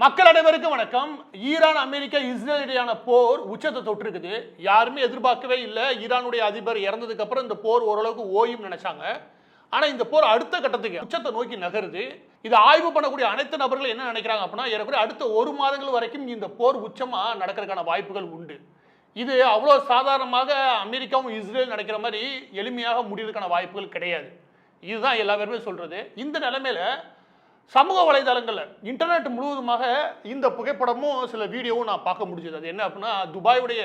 மக்கள் அனைவருக்கும் வணக்கம். ஈரான் அமெரிக்கா இஸ்ரேல் இடையான போர் உச்சத்தை தொட்டிருக்குது. யாருமே எதிர்பார்க்கவே இல்லை. ஈரானுடைய அதிபர் இறந்ததுக்கு அப்புறம் இந்த போர் ஓரளவுக்கு ஓயும் நினைச்சாங்க. ஆனா இந்த போர் அடுத்த கட்டத்துக்கு உச்சத்தை நோக்கி நகருது. இதை ஆய்வு பண்ணக்கூடிய அனைத்து நபர்களும் என்ன நினைக்கிறாங்க அப்படின்னா, ஏறக்குறைய அடுத்த 1 மாதங்கள் வரைக்கும் இந்த போர் உச்சமா நடக்கிறதுக்கான வாய்ப்புகள் உண்டு. இது அவ்வளோ சாதாரணமாக அமெரிக்காவும் இஸ்ரேல் நடக்கிற மாதிரி எளிமையாக முடிவதற்கான வாய்ப்புகள் கிடையாது. இதுதான் எல்லா பேருமே சொல்றது. இந்த நிலைமையில சமூக வலைதளங்களில் இன்டர்நெட் முழுவதுமாக இந்த புகைப்படமும் சில வீடியோவும் நான் பார்க்க முடிஞ்சது. அது என்ன அப்படின்னா, துபாயுடைய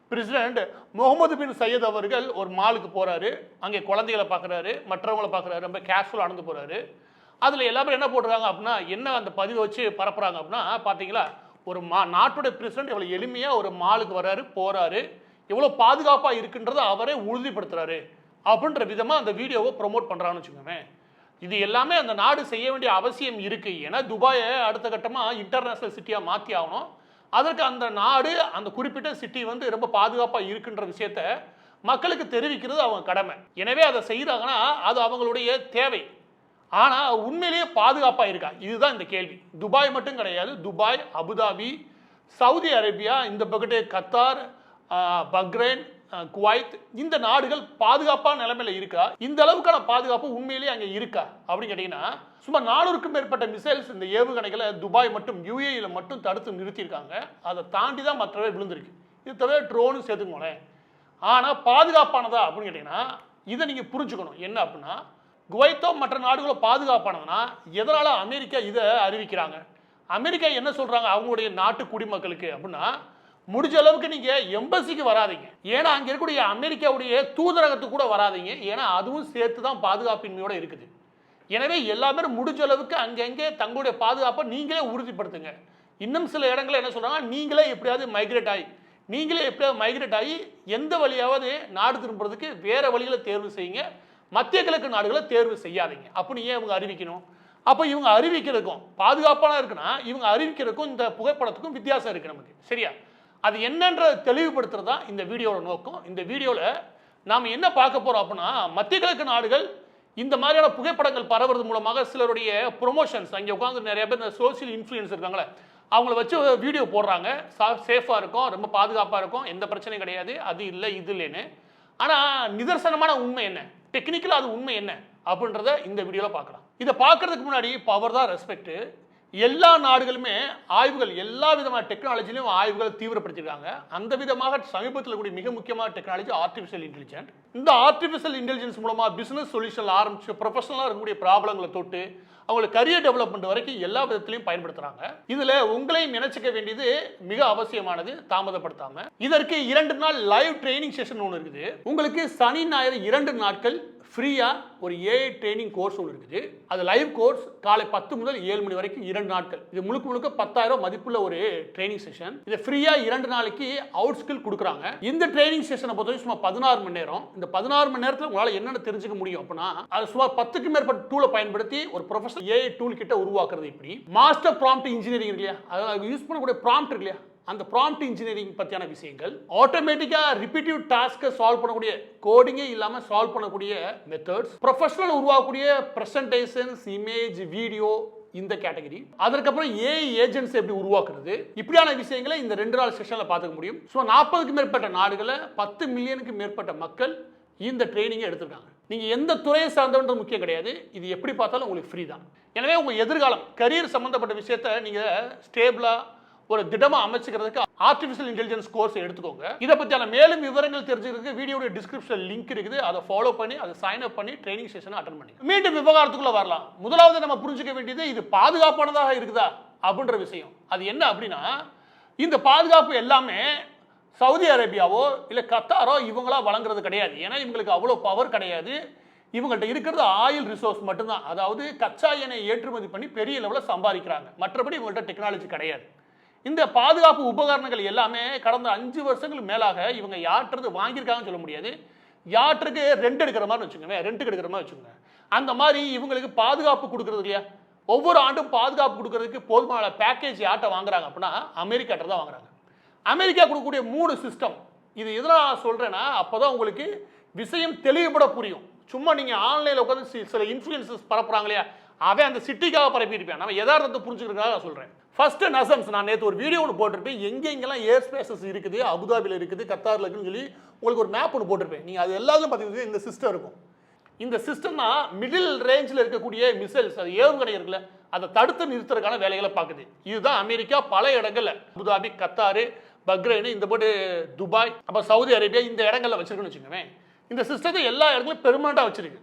பிரசிடென்ட் முகமது பின் சையத் அவர்கள் ஒரு மாலுக்கு போகிறாரு. அங்கே குழந்தைகளை பார்க்குறாரு, மற்றவங்களை பார்க்குறாரு, ரொம்ப கேஷுவலாக நடந்து போகிறாரு. அதில் எல்லாரும் என்ன போடுறாங்க அப்படின்னா, என்ன அந்த பதிவை வச்சு பரப்புகிறாங்க அப்படின்னா, பார்த்தீங்களா ஒரு நாட்டுடைய பிரசிடென்ட் எவ்வளோ எளிமையாக ஒரு மாலுக்கு வர்றாரு, போகிறாரு, எவ்வளோ பாதுகாப்பாக இருக்குன்றதை அவரே உறுதிப்படுத்துகிறாரு அப்படின்ற விதமாக அந்த வீடியோவை ப்ரொமோட் பண்ணுறான்னு வச்சுக்கோங்க. இது எல்லாமே அந்த நாடு செய்ய வேண்டிய அவசியம் இருக்கு. ஏன்னா துபாயை அடுத்த கட்டமாக இன்டர்நேஷனல் சிட்டியாக மாற்றி ஆகணும். அதற்கு அந்த நாடு அந்த குறிப்பிட்ட சிட்டி ரொம்ப பாதுகாப்பாக இருக்குன்ற விஷயத்த மக்களுக்கு தெரிவிக்கிறது அவங்க கடமை. எனவே அதை செய்கிறாங்கன்னா அது அவங்களுடைய தேவை. ஆனால் உண்மையிலேயே பாதுகாப்பாக இருக்கா? இதுதான் இந்த கேள்வி. துபாய் மட்டும் கிடையாது. துபாய், அபுதாபி, சவுதி அரேபியா, இந்த பக்கத்து கத்தார், பக்ரைன், குவைத், இந்த நாடுகள் பாதுகாப்பான நிலைமையில இருக்கா? இந்த அளவுக்கான பாதுகாப்பு உண்மையிலேயே அங்கே இருக்கா அப்படின்னு கேட்டீங்கன்னா, சுமார் 400க்கும் மேற்பட்ட மிசைல்ஸ் இந்த ஏவுகணைகளை துபாய் மற்றும் யுஏஇல மட்டும் தடுத்து நிறுத்தியிருக்காங்க. அதை தாண்டி தான் மற்றவை விழுந்திருக்கு. இது தவிர ட்ரோனும் சேர்த்துக்கோங்களேன். ஆனால் பாதுகாப்பானதா அப்படின்னு கேட்டீங்கன்னா, இதை நீங்கள் புரிஞ்சுக்கணும். என்ன அப்படின்னா, குவைத்தோ மற்ற நாடுகளோ பாதுகாப்பானதுன்னா எதனால அமெரிக்கா இதை அறிவிக்கிறாங்க? அமெரிக்கா என்ன சொல்றாங்க அவங்களுடைய நாட்டு குடிமக்களுக்கு அப்படின்னா, முடிஞ்ச அளவுக்கு நீங்க எம்பசிக்கு வராதீங்க. ஏன்னா அங்க இருக்கக்கூடிய அமெரிக்காவுடைய தூதரகத்துக்கு கூட வராதீங்க. ஏன்னா அதுவும் சேர்த்து தான் பாதுகாப்பின்மையோட இருக்குது. எனவே எல்லா பேரும் முடிஞ்ச அளவுக்கு அங்கங்கே தங்களுடைய பாதுகாப்பை நீங்களே உறுதிப்படுத்துங்க. இன்னும் சில இடங்களில் என்ன சொல்றாங்க, நீங்களே எப்படியாவது மைக்ரேட் ஆகி எந்த வழியாவது நாடு திரும்புறதுக்கு வேற வழிகளை தேர்வு செய்யுங்க. மத்திய கிழக்கு நாடுகளை தேர்வு செய்யாதீங்க. அப்படி ஏன் இவங்க அறிவிக்கணும்? அப்போ இவங்க அறிவிக்கிறதுக்கும் பாதுகாப்பான இருக்குன்னா இவங்க அறிவிக்கிறதுக்கும் இந்த புகைப்படத்துக்கும் வித்தியாசம் இருக்கு நமக்கு. சரியா? அது என்னன்ற தெளிவுபடுத்துறது தான் இந்த வீடியோட நோக்கம். இந்த வீடியோவில் நாம் என்ன பார்க்க போகிறோம் அப்படின்னா, மத்திய கிழக்கு நாடுகள் இந்த மாதிரியான புகைப்படங்கள் பரவுறது மூலமாக சிலருடைய ப்ரொமோஷன்ஸ், அங்கே உட்காந்து நிறைய பேர் இந்த சோசியல் இன்ஃப்ளூயன்ஸ் இருக்காங்களே, அவங்கள வச்சு வீடியோ போடுறாங்க. சேஃபாக இருக்கும், ரொம்ப பாதுகாப்பாக இருக்கும், எந்த பிரச்சனையும் கிடையாது, அது இல்லை இது இல்லைன்னு. ஆனால் நிதர்சனமான உண்மை என்ன, டெக்னிக்கலாக அது உண்மை என்ன அப்படின்றத இந்த வீடியோவில் பார்க்கலாம். இதை பார்க்கறதுக்கு முன்னாடி பவர் தான் ரெஸ்பெக்ட். எல்லா நாடுகளுமே ஆய்வுகள், எல்லா விதமான டெக்னாலஜிலையும் ஆய்வுகள் தீவிரப்படுத்திருக்காங்க. அந்த விதமாக சமீபத்தில் கூடிய மிக முக்கியமான டெக்னாலஜி ஆர்டிஃபிஷியல் இன்டெலிஜென்ஸ். இந்த ஆர்டிஃபிஷியல் இன்டெலிஜென்ஸ் மூலமாக பிசினஸ் சொல்யூஷன் ஆரம்பிச்சு ப்ரொஃபஷனலாக இருக்கக்கூடிய ப்ராப்ளங்களை தொட்டு அவங்களுக்கு கரியர் டெவலப்மெண்ட் வரைக்கும் எல்லா விதத்திலையும் பயன்படுத்துறாங்க. இதுல உங்களையும் நினைச்சுக்க வேண்டியது மிக அவசியமானது, தாமதப்படுத்தாம. இதற்கு 2 நாள் லைவ் ட்ரைனிங் செஷன் ஒன்று இருக்குது. உங்களுக்கு சனி ஞாயிறு 2 நாட்கள் ஃப்ரீயா ஒரு ஏஐ ட்ரைனிங் கோர்ஸ் ஒன்று இருக்குது. அது லைவ் கோர்ஸ், காலை 10 முதல் 7 மணி வரைக்கும் 2 நாட்கள். இது முழுக்க 10,000 மதிப்புள்ள ஒரு ட்ரைனிங் செஷன். இதை ஃப்ரீயா 2 நாளைக்கு அவுட் ஸ்கில் கொடுக்குறாங்க. இந்த ட்ரைனிங் செஷனை பொறுத்தவரைக்கும் சும்மா 16 மணி நேரம். இந்த 16 மணி நேரத்தில் உங்களால் என்னென்ன தெரிஞ்சுக்க முடியும் அப்படின்னா, அது சுமார் 10க்கும் மேற்பட்ட டூலை பயன்படுத்தி ஒரு ப்ரொஃபஷனல் ஏஐ டூல் கிட்ட உருவாக்குறது. இப்படி மாஸ்டர் ப்ராம்ப்ட் இன்ஜினியரிங் இல்லையா, அதாவது யூஸ் பண்ணக்கூடிய ப்ராம்ப்ட் இல்லையா, அந்த ப்ராம்ப்ட் இன்ஜினியரிங் பற்றியான விஷயங்கள், ஆட்டோமேட்டிக்காக ரிப்பீட்டிவ் டாஸ்க்கை சால்வ் பண்ணக்கூடிய, கோடிங்கே இல்லாமல் சால்வ் பண்ணக்கூடிய மெத்தட்ஸ், ப்ரொஃபஷனல் உருவாக்கக்கூடிய ப்ரெசன்டேஷன்ஸ், இமேஜ், வீடியோ, இந்த கேட்டகரி. அதற்கப்புறம் ஏஐ ஏஜென்ட்ஸ் எப்படி உருவாக்குறது, இப்படியான விஷயங்களை இந்த 2 நாள் செஷனில் பார்த்துக்க முடியும். ஸோ 40க்கும் மேற்பட்ட நாடுகளில் 10 மில்லியனுக்கு மேற்பட்ட மக்கள் இந்த ட்ரைனிங்கை எடுத்திருக்காங்க. நீங்கள் எந்த துறையை சார்ந்தவன்றது முக்கியம் கிடையாது. இது எப்படி பார்த்தாலும் உங்களுக்கு ஃப்ரீ தான். எனவே உங்கள் எதிர்காலம், கரியர் சம்மந்தப்பட்ட விஷயத்தை நீங்கள் ஸ்டேபிளாக ஒரு திடமாக அமைச்சுக்கிறதுக்கு ஆர்டிஃபிஷியல் இன்டெலிஜென்ஸ் கோர்ஸ் எடுத்துக்கோங்க. இதை பற்றியான மேலும் விவரங்கள் தெரிஞ்சுக்கிறதுக்கு வீடியோட டிஸ்கிரிப்ஷன் லிங்க் இருக்குது. அதை ஃபாலோ பண்ணி, அதை சைன் அப் பண்ணி ட்ரைனிங் செஷனை அட்டெண்ட் பண்ணி மீண்டும் விவகாரத்துக்குள்ள வரலாம். முதலாவது நம்ம புரிஞ்சுக்க வேண்டியது, இது பாதுகாப்பானதாக இருக்குதா அப்படின்ற விஷயம். அது என்ன அப்படின்னா, இந்த பாதுகாப்பு எல்லாமே சவுதி அரேபியாவோ இல்லை கத்தாரோ இவங்களா வழங்குறது கிடையாது. ஏன்னா இவங்களுக்கு அவ்வளோ பவர் கிடையாது. இவங்கள்ட்ட இருக்கிறது ஆயில் ரிசோர்ஸ் மட்டும்தான். அதாவது கச்சா எண்ணெய் ஏற்றுமதி பண்ணி பெரிய லெவலில் சம்பாதிக்கிறாங்க. மற்றபடி இவங்கள்ட்ட டெக்னாலஜி கிடையாது. இந்த பாதுகாப்பு உபகரணங்கள் எல்லாமே கடந்த 5 வருஷங்களுக்கு மேலாக இவங்க யார்கிட்ட வாங்கியிருக்காங்கன்னு சொல்ல முடியாது. யார்ட்டுக்கு ரெண்ட் எடுக்கிற மாதிரி வச்சுக்கோங்க, ரெண்ட்டுக்கு எடுக்கிற மாதிரி வச்சுக்கோங்க. அந்த மாதிரி இவங்களுக்கு பாதுகாப்பு கொடுக்குறது இல்லையா, ஒவ்வொரு ஆண்டும் பாதுகாப்பு கொடுக்கறதுக்கு போதுமான பேக்கேஜ் யார்கிட்ட வாங்குறாங்க அப்படின்னா அமெரிக்காட்ட தான் வாங்குறாங்க. அமெரிக்கா கொடுக்கக்கூடிய 3 சிஸ்டம். இது எதனால் நான் சொல்கிறேன்னா, அப்போ தான் உங்களுக்கு விஷயம் தெளிவுபட புரியும். சும்மா நீங்கள் ஆன்லைனில் உட்காந்து சில இன்ஃப்ளூயன்சஸ் பரப்புறாங்க இல்லையா, அவன் அந்த சிட்டிக்காக பரப்பியிருப்பேன். நம்ம யதார்த்தத்தை புரிஞ்சுக்கிறதுக்காக நான் சொல்கிறேன். ஃபர்ஸ்ட் நசம்ஸ் நான் நேற்று ஒரு வீடியோ ஒன்று போட்டிருப்பேன், எங்கெங்கெல்லாம் ஏர் ஸ்பேசஸ் இருக்குது, அபுதாபியில் இருக்குது, கத்தாரில் இருக்குன்னு சொல்லி உங்களுக்கு ஒரு மேப் ஒன்று போட்டிருப்பேன். நீங்கள் அது எல்லாத்தையும் பார்த்தீங்கன்னா இந்த சிஸ்டம் இருக்கும். இந்த சிஸ்டம் தான் மிடில் ரேஞ்சில் இருக்கக்கூடிய மிசைல்ஸ், அது ஏவுகணை இருக்குல்ல, அதை தடுத்து நிறுத்துறதுக்கான வேலைகளை பார்க்குது. இதுதான் அமெரிக்கா பல இடங்கள்ல அபுதாபி, கத்தாரு, பக்ரைன், இந்த போட்டு துபாய், அப்போ சவுதி அரேபியா இந்த இடங்கள்ல வச்சிருக்குன்னு வச்சுக்கோங்க. இந்த சிஸ்டத்தை எல்லா இடங்களும் பெர்மனண்டாக வச்சிருக்கு.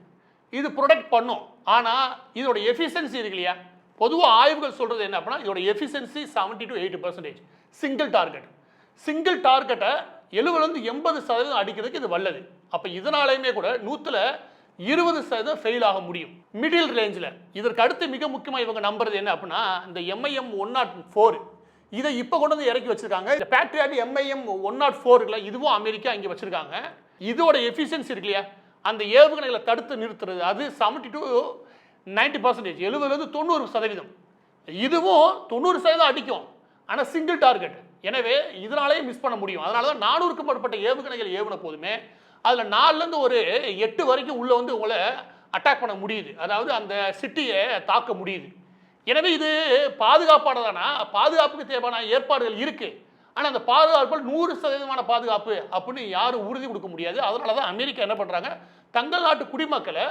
இது ப்ரொடெக்ட் பண்ணும். ஆனால் இதோட எஃபிஷியன்சி இருக்கு இல்லையா, பொதுவாக ஆய்வுகள் சொல்றது என்ன அப்படின்னா இதோட எஃபிஷியன்சி 70 to 80%. சிங்கிள் டார்கெட்டை 70 to 80% அடிக்கிறதுக்கு இது வல்லது. அப்போ இதனாலையுமே கூட 120% ஃபெயில் ஆக முடியும் மிடில் ரேஞ்சில். இதற்கு அடுத்து மிக முக்கியமாக இவங்க நம்புறது என்ன அப்படின்னா இந்த MIM 104 இதை இப்போ கொண்டு வந்து இறக்கி வச்சிருக்காங்க. இந்த பேட்ரியாட் MIM 104 இருக்குல்ல, இதுவும் அமெரிக்கா இங்கே வச்சிருக்காங்க. இதோட எஃபிஷியன்சி இருக்கு இல்லையா, அந்த ஏவுகணைகளை தடுத்து நிறுத்துறது அது 70 to 90%, 70 to 90%. இதுவும் 90% அடிக்கும், ஆனால் சிங்கிள் டார்கெட். எனவே இதனாலேயே மிஸ் பண்ண முடியும். அதனால தான் 400க்கும் மேற்பட்ட ஏவுகணைகள் ஏவுன போதுமே அதில் 4லேருந்து ஒரு 8 வரைக்கும் உள்ள வந்து உங்களை அட்டாக் பண்ண முடியுது, அதாவது அந்த சிட்டியை தாக்க முடியுது. எனவே இது பாதுகாப்பானதானா, பாதுகாப்புக்கு தேவையான ஏற்பாடுகள் இருக்கு, ஆனால் அந்த பாதுகாப்பு 100% பாதுகாப்பு அப்படின்னு யாரும் உறுதி கொடுக்க முடியாது. அதனால தான் அமெரிக்கா என்ன பண்ணுறாங்க, தங்கள் நாட்டு குடிமக்களை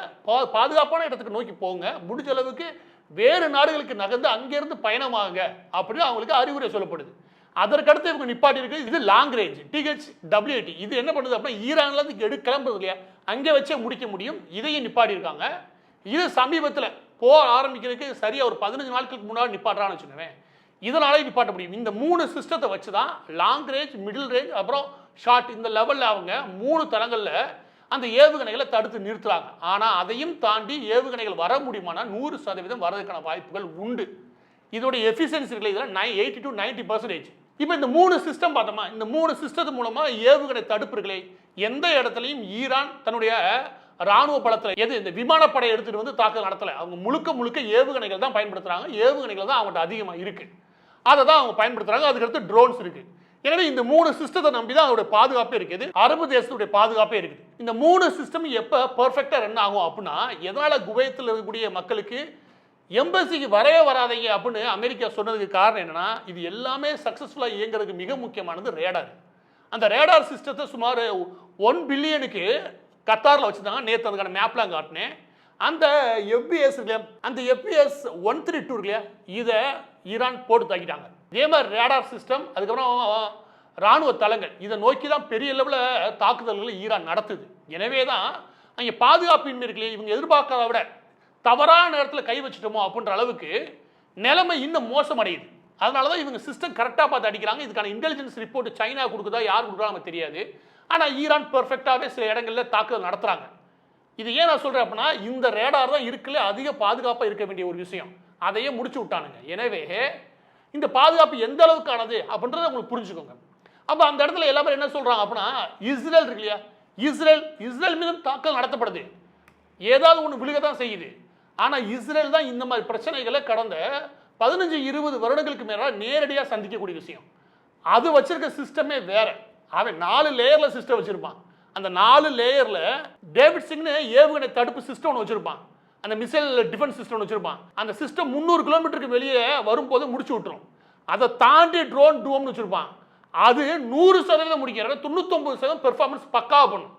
பாதுகாப்பான இடத்துக்கு நோக்கி போங்க, முடிஞ்ச அளவுக்கு வேறு நாடுகளுக்கு நகர்ந்து அங்கேருந்து பயணமாகுங்க அப்படின்னு அவங்களுக்கு அறிவுரை சொல்லப்படுது. அதற்கடுத்து இவங்க நிப்பாட்டி இருக்கு. இது லாங் ரேஞ்ச் THWAT. இது என்ன பண்ணுது அப்படின்னா ஈரான்லேருந்து கிளம்புறது இல்லையா, அங்கே வச்சே முடிக்க முடியும். இதையும் நிப்பாட்டி இருக்காங்க. இது சமீபத்தில் போர் ஆரம்பிக்கிறதுக்கு சரியா ஒரு 15 நாட்களுக்கு முன்னாடி நிப்பாட்டுறான்னு வச்சுக்கோங்க. இதனாலே நிப்பாட்ட முடியும். இந்த 3 சிஸ்டத்தை வச்சு தான் லாங் ரேஞ்ச், மிடில் ரேஞ்ச், அப்புறம் ஷார்ட், இந்த லெவலில் அவங்க 3 தளங்களில் அந்த ஏவுகணைகளை தடுத்து நிறுத்துறாங்க. ஆனால் அதையும் தாண்டி ஏவுகணைகள் வர முடியுமானா 100% வரதுக்கான வாய்ப்புகள் உண்டு. இதோட எஃபிஷியன்சி இருக்குல்ல, இதில் 80 to 90%. இப்போ இந்த 3 சிஸ்டம் பார்த்தோமா, இந்த 3 சிஸ்டத்து மூலமா ஏவுகணை தடுப்பு இருக்குல்ல, எந்த இடத்துலையும் ஈரான் தன்னுடைய ராணுவ பலத்தில் இந்த விமானப்படை எடுத்துட்டு வந்து தாக்குதல் நடத்தலை. அவங்க முழுக்க ஏவுகணைகள் தான் பயன்படுத்துறாங்க. ஏவுகணைகள் தான் அவங்கள்ட்ட அதிகமாக இருக்கு, அதை தான் அவங்க பயன்படுத்துறாங்க. அதுக்கடுத்து ட்ரோன்ஸ் இருக்கு. எனவே இந்த 3 சிஸ்டத்தை நம்பி தான் அவருடைய பாதுகாப்பே இருக்குது, அரபு தேசத்துடைய பாதுகாப்பே இருக்குது. இந்த 3 சிஸ்டம் எப்போ பர்ஃபெக்டா ரன் ஆகும் அப்படின்னா, எதனால குவைத்தில் இருக்கக்கூடிய மக்களுக்கு எம்பசிக்கு வரவே வராதீங்க அப்படின்னு அமெரிக்கா சொன்னதுக்கு காரணம் என்னன்னா, இது எல்லாமே சக்சஸ்ஃபுல்லாக இயங்குறதுக்கு மிக முக்கியமானது ரேடார். அந்த ரேடார் சிஸ்டத்தை சுமார் 1 பில்லியனுக்கு கத்தாரில் வச்சுருந்தாங்க. நேற்று அதுக்கான மேப்லாம் காட்டினேன். அந்த FPS இருக்கு, அந்த FPS 132 இருக்கு இல்லையா, இதை ஈரான் போட்டு தாக்கிட்டாங்க. இதே மாதிரி ரேடார் சிஸ்டம், அதுக்கப்புறம் ராணுவ தளங்கள், இதை நோக்கி தான் பெரிய லெவலில் தாக்குதல்களை ஈரான் நடத்துது. எனவே தான் அங்கே பாதுகாப்பின்மை இருக்குல்லையே, இவங்க எதிர்பார்க்காத விட தவறான நேரத்தில் கை வச்சுட்டோமோ அப்படின்ற அளவுக்கு நிலைமை இன்னும் மோசமடையுது. அதனால தான் இவங்க சிஸ்டம் கரெக்டாக பார்த்து அடிக்கிறாங்க. இதுக்கான இன்டெலிஜென்ஸ் ரிப்போர்ட் சைனா கொடுக்குதா யார் கொடுக்குறா நமக்கு தெரியாது. ஆனால் ஈரான் பெர்ஃபெக்டாகவே சில இடங்களில் தாக்குதல் நடத்துகிறாங்க. இது ஏன் நான் சொல்கிறேன் அப்படின்னா, இந்த ரேடார் தான் இருக்குல்ல அதிக பாதுகாப்பாக இருக்க வேண்டிய ஒரு விஷயம், அதையே முடிச்சு விட்டானுங்க. எனவே இந்த பாதுகாப்பு எந்த அளவுக்கானது அப்படின்றத உங்களுக்கு புரிஞ்சுக்கோங்க. அப்போ அந்த இடத்துல எல்லாமே என்ன சொல்கிறாங்க அப்படின்னா, இஸ்ரேல் இருக்கு இல்லையா, இஸ்ரேல் மீதும் தாக்குதல் நடத்தப்படுது, ஏதாவது ஒன்று விழுக தான் செய்யுது. ஆனால் இஸ்ரேல் தான் இந்த மாதிரி பிரச்சனைகளை கடந்த 15-20 வருடங்களுக்கு மேலே நேரடியாக சந்திக்கக்கூடிய விஷயம். அது வச்சிருக்க சிஸ்டமே வேற. அவன் 4 லேயரில் சிஸ்டம் வச்சிருப்பான். அந்த 4 லேயரில் டேவிட்சன் ஏவுகணை தடுப்பு சிஸ்டம் ஒன்று வச்சிருப்பான். அந்த மிசைல் டிஃபென்ஸ் சிஸ்டம் வச்சிருப்பான். அந்த சிஸ்டம் 300 கிலோமீட்டருக்கு வெளியே வரும்போது முடிச்சு விட்டுரும். அதை தாண்டி ட்ரோன் டூம்னு வச்சிருப்பான். அது 100% முடிக்கிற 99% பெர்ஃபார்மன்ஸ் பக்காவாக பண்ணும்.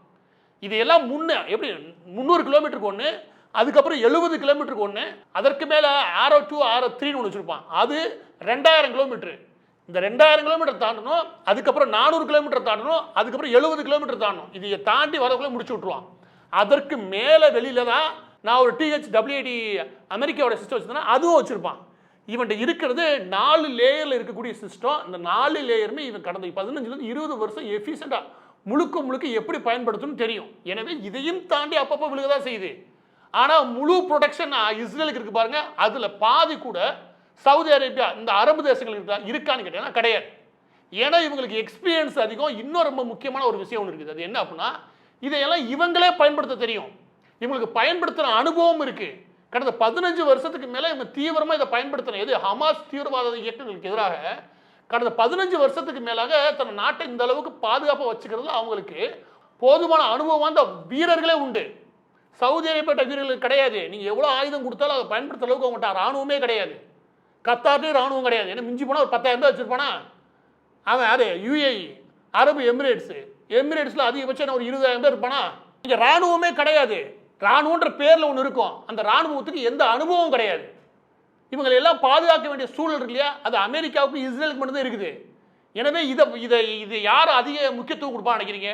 இது எல்லாம் எப்படி 300 கிலோமீட்டருக்கு ஒன்று, அதுக்கப்புறம் 70 கிலோமீட்டருக்கு ஒன்று, அதற்கு மேலே ஆரோ 2 ஆரோ 3 ஒன்று வச்சிருப்பான். அது 2000 கிலோமீட்டர். இந்த 2000 கிலோமீட்டர் தாண்டணும், அதுக்கப்புறம் 400 கிலோமீட்டர் தாண்டணும், அதுக்கப்புறம் 70 கிலோமீட்டர் தாண்டணும். இதை தாண்டி வரக்குள்ளே முடிச்சு விட்டுருவான். அதற்கு மேலே வெளியில தான் நான் ஒரு THWAT அமெரிக்காவோட சிஸ்டம் வச்சிருந்தேன்னா அதுவும் வச்சிருப்பான். இவன்கிட்ட இருக்கிறது 4 லேயரில் இருக்கக்கூடிய சிஸ்டம். இந்த 4 லேயருமே இவன் கடந்த 15-20 வருஷம் எஃபிஷியண்டாக முழுக்க எப்படி பயன்படுத்தணும்னு தெரியும். எனவே இதையும் தாண்டி அப்பப்போ விழுகதான் செய்யுது. ஆனால் முழு ப்ரொடெக்ஷன் இஸ்ரேலுக்கு இருக்கு பாருங்க, அதில் பாதி கூட சவுதி அரேபியா இந்த அரபு தேசங்களுக்கு இருக்கான்னு கேட்டீங்கன்னா கிடையாது. ஏன்னா இவங்களுக்கு எக்ஸ்பீரியன்ஸ் அதிகம். இன்னும் ரொம்ப முக்கியமான ஒரு விஷயம் ஒன்று இருக்குது. அது என்ன அப்படின்னா, இதையெல்லாம் இவங்களே பயன்படுத்த தெரியும். இவங்களுக்கு பயன்படுத்துகிற அனுபவம் இருக்கு. கடந்த 15 வருஷத்துக்கு மேலே இவங்க தீவிரமாக இதை பயன்படுத்தின எது ஹமாஸ் தீவிரவாத இயக்கங்களுக்கு எதிராக கடந்த 15 வருஷத்துக்கு மேலாக தன் நாட்டை இந்த அளவுக்கு பாதுகாப்பாக வச்சுக்கிறது அவங்களுக்கு போதுமான அனுபவம் அந்த வீரர்களே உண்டு. சவுதி அரேபியா வீரர்கள் கிடையாது. நீங்கள் எவ்வளோ ஆயுதம் கொடுத்தாலும் அதை பயன்படுத்த அளவுக்கு அவங்கள்ட்ட ராணுவமே கிடையாது. கத்தார்லேயும் ராணுவம் கிடையாது. ஏன்னா மிஞ்சி போனால் ஒரு 10,000 பேர் வச்சிருப்பானா அவன். யாரு? UAE, அரபு எமிரேட்ஸில் அதிகபட்சம் ஒரு 20,000 பேர் இருப்பானா. இங்கே ராணுவமே கிடையாது. ராணுவன்ற பேரில் ஒன்று இருக்கும், அந்த ராணுவத்துக்கு எந்த அனுபவம் கிடையாது. இவங்களை எல்லாம் பாதுகாக்க வேண்டிய சூழல் இருக்கு இல்லையா, அது அமெரிக்காவுக்கு இஸ்ரேலுக்கு மட்டும்தான் இருக்குது. எனவே இதை யார் அதிக முக்கியத்துவம் கொடுப்பான்னு நினைக்கிறீங்க?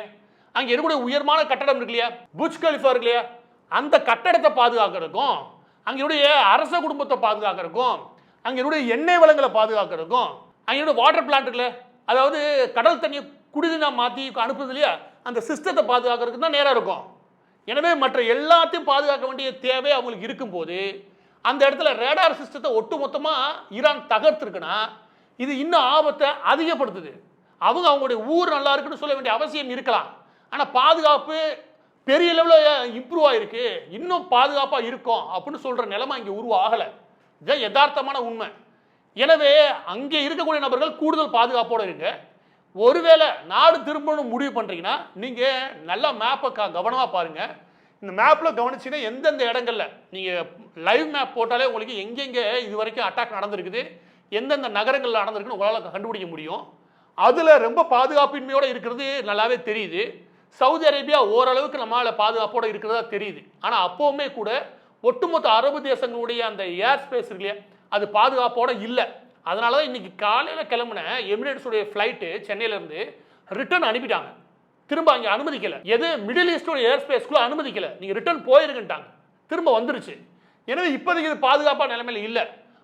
அங்கே இருக்கக்கூடிய உயர்மான கட்டடம் இருக்கு இல்லையா, புர்ஜ் கலிஃபா இருக்கு இல்லையா, அந்த கட்டடத்தை பாதுகாக்கிறதுக்கும், அங்கே அரச குடும்பத்தை பாதுகாக்கிறதுக்கும், அங்கே எண்ணெய் வளங்களை பாதுகாக்கிறதுக்கும், அங்கே வாட்டர் பிளான்ட் இருக்குல்ல, அதாவது கடல் தண்ணியை குடிநீரா மாற்றி அனுப்புது இல்லையா, அந்த சிஸ்டத்தை பாதுகாக்கிறதுக்கு தான் நேரம் இருக்கும். எனவே மற்ற எல்லாத்தையும் பாதுகாக்க வேண்டிய தேவை அவங்களுக்கு இருக்கும்போது அந்த இடத்துல ரேடார் சிஸ்டத்தை ஒட்டுமொத்தமாக ஈரான் தகர்த்துருக்குன்னா இது இன்னும் ஆபத்தை அதிகப்படுத்துது. அவங்களுடைய ஊர் நல்லா இருக்குன்னு சொல்ல வேண்டிய அவசியம் இருக்கலாம். ஆனால் பாதுகாப்பு பெரிய லெவலில் இம்ப்ரூவ் ஆகிருக்கு, இன்னும் பாதுகாப்பாக இருக்கும் அப்படின்னு சொல்கிற நிலைமை இங்கே உருவாகலை. இதுதான் யதார்த்தமான உண்மை. எனவே அங்கே இருக்கக்கூடிய நபர்கள் கூடுதல் பாதுகாப்போடு இருங்க. ஒருவேளை நாடு திரும்பணும் முடிவு பண்ணுறீங்கன்னா நீங்கள் நல்லா மேப்பை கவனமாக பாருங்கள். இந்த மேப்பில் கவனிச்சிங்கன்னா எந்தெந்த இடங்களில் நீங்கள் லைவ் மேப் போட்டாலே உங்களுக்கு எங்கெங்கே இது வரைக்கும் அட்டாக் நடந்திருக்குது, எந்தெந்த நகரங்களில் நடந்திருக்குன்னு உங்களால் கண்டுபிடிக்க முடியும். அதில் ரொம்ப பாதுகாப்பின்மையோடு இருக்கிறது நல்லாவே தெரியுது. சவுதி அரேபியா ஓரளவுக்கு நம்மளால் பாதுகாப்போடு இருக்கிறதா தெரியுது. ஆனால் அப்போவுமே கூட ஒட்டுமொத்த அரபு தேசங்களுடைய அந்த ஏர் ஸ்பேஸ் இருக்கு இல்லையா, அது பாதுகாப்போடு இல்லை. அதனால தான் இன்றைக்கி காலையில் கிளம்புன எமிரேட்ஸுடைய ஃப்ளைட்டு சென்னையிலேருந்து ரிட்டர்ன் அனுப்பிட்டாங்க. திரும்ப அங்கே அனுமதிக்கலை. எது மிடில் ஈஸ்டோட ஏர் ஸ்பேஸ்க்குள்ளே அனுமதிக்கலை. நீங்கள் ரிட்டர்ன் போயிருக்குன்ட்டாங்க, திரும்ப வந்துருச்சு. எனவே இப்போதைக்கு இது பாதுகாப்பான நிலைமையில் இல்லை.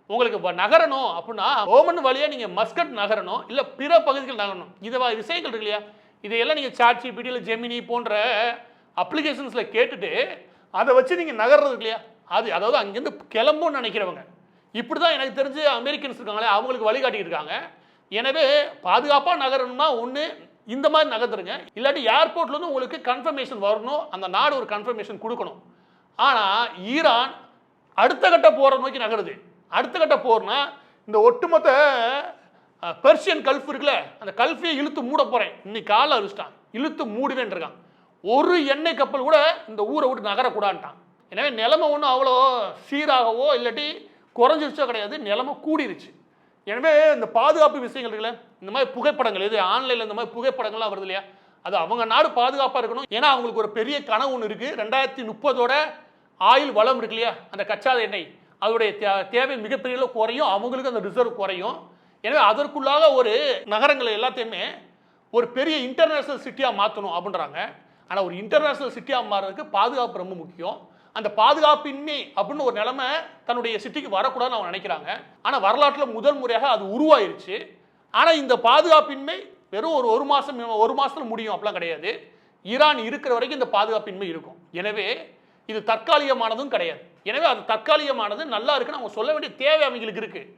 உங்களுக்கு நகரணும் அப்படின்னா ஓமன் வழியாக நீங்கள் மஸ்கட் நகரணும், இல்லை பிற பகுதிகள் நகரணும். இது விஷயங்கள் இருக்கு இல்லையா, இதையெல்லாம் நீங்கள் ChatGPT இல்லை ஜெமினி போன்ற அப்ளிகேஷன்ஸில் கேட்டுட்டு அதை வச்சு நீங்கள் நகர்றது இல்லையா, அதாவது அங்கேருந்து கிளம்புன்னு நினைக்கிறவங்க இப்படி தான் எனக்கு தெரிஞ்சு அமெரிக்கன்ஸ் இருக்காங்களே அவங்களுக்கு வழிகாட்டிட்டு இருக்காங்க. எனவே பாதுகாப்பாக நகரணும்னா ஒன்று இந்த மாதிரி நகர்த்துருங்க, இல்லாட்டி ஏர்போர்ட்லேருந்து உங்களுக்கு கன்ஃபர்மேஷன் வரணும், அந்த நாடு ஒரு கன்ஃபர்மேஷன் கொடுக்கணும். ஆனால் ஈரான் அடுத்த கட்ட போரை நோக்கி நகருது. அடுத்த கட்ட போர்னா இந்த ஒட்டுமொத்த பெர்ஷியன் கல்ஃப் இருக்குல்ல, அந்த கல்ஃபையை இழுத்து மூட போகிறேன் இன்னைக்கு காலை அறிவிச்சிட்டான், இழுத்து மூடுவேன் இருக்கான். ஒரு எண்ணெய் கப்பல் கூட இந்த ஊரை விட்டு நகரக்கூடான்ட்டான். எனவே நிலைமை ஒன்றும் அவ்வளோ சீராகவோ இல்லாட்டி குறைஞ்சிருச்சோ கிடையாது, நிலைமை கூடிருச்சு. எனவே இந்த பாதுகாப்பு விஷயங்கள் இருக்குல்ல, இந்த மாதிரி புகைப்படங்கள் இது ஆன்லைனில் இந்த மாதிரி புகைப்படங்கள்லாம் வருது இல்லையா, அது அவங்க நாடு பாதுகாப்பாக இருக்கணும். ஏன்னா அவங்களுக்கு ஒரு பெரிய கனவு ஒன்று இருக்குது. 2030 ஆயில் வளம் இருக்கு இல்லையா, அந்த கச்சா எண்ணெய் அதோடைய தேவை மிகப்பெரிய அளவு குறையும், அவங்களுக்கு அந்த ரிசர்வ் குறையும். எனவே அதற்குள்ளாக ஒரு நகரங்களை எல்லாத்தையுமே ஒரு பெரிய இன்டர்நேஷனல் சிட்டியாக மாற்றணும் அப்படின்றாங்க. ஆனால் ஒரு இன்டர்நேஷனல் சிட்டியாக மாறுறதுக்கு பாதுகாப்பு ரொம்ப முக்கியம். அந்த பாதுகாப்பின்மை அப்படின்னு ஒரு நிலைமை தன்னுடைய சிட்டிக்கு வரக்கூடாதுன்னு அவங்க நினைக்கிறாங்க. ஆனால் வரலாற்றில் முதல் முறையாக அது உருவாயிருச்சு. ஆனால் இந்த பாதுகாப்பின்மை வெறும் ஒரு மாதத்தில் முடியும் அப்படிலாம் கிடையாது. ஈரான் இருக்கிற வரைக்கும் இந்த பாதுகாப்பின்மை இருக்கும். எனவே இது தற்காலிகமானதும் கிடையாது. எனவே அது தற்காலிகமானது நல்லா இருக்குன்னு அவங்க சொல்ல வேண்டிய தேவை அவங்களுக்கு இருக்குது,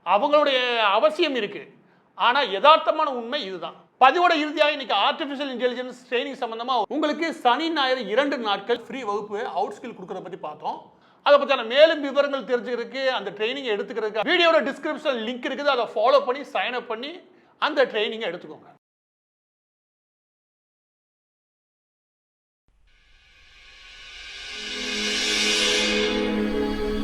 அவங்களுடைய அவசியம் இருக்குது. ஆனால் யதார்த்தமான உண்மை இதுதான். பதிவோட இறுதியாக இன்னைக்கு ஆர்டிஃபிஷியல் இன்டெலிஜென்ஸ் ட்ரைனிங் சம்பந்தமாக உங்களுக்கு சனி ஞாயிறு 2 நாட்கள் ஃப்ரீ வகுப்பு அவுட் ஸ்கில் கொடுக்குறத பற்றி பார்த்தோம். அதை பற்றியான மேலும் விவரங்கள் தெரிஞ்சுக்கிறதுக்கு அந்த ட்ரைனிங்கை எடுத்துக்கிறதுக்கு வீடியோட டிஸ்கிரிப்ஷன் லிங்க் இருக்குது, அதை ஃபாலோ பண்ணி சைன் அப் பண்ணி அந்த ட்ரைனிங்கை எடுத்துக்கோங்க.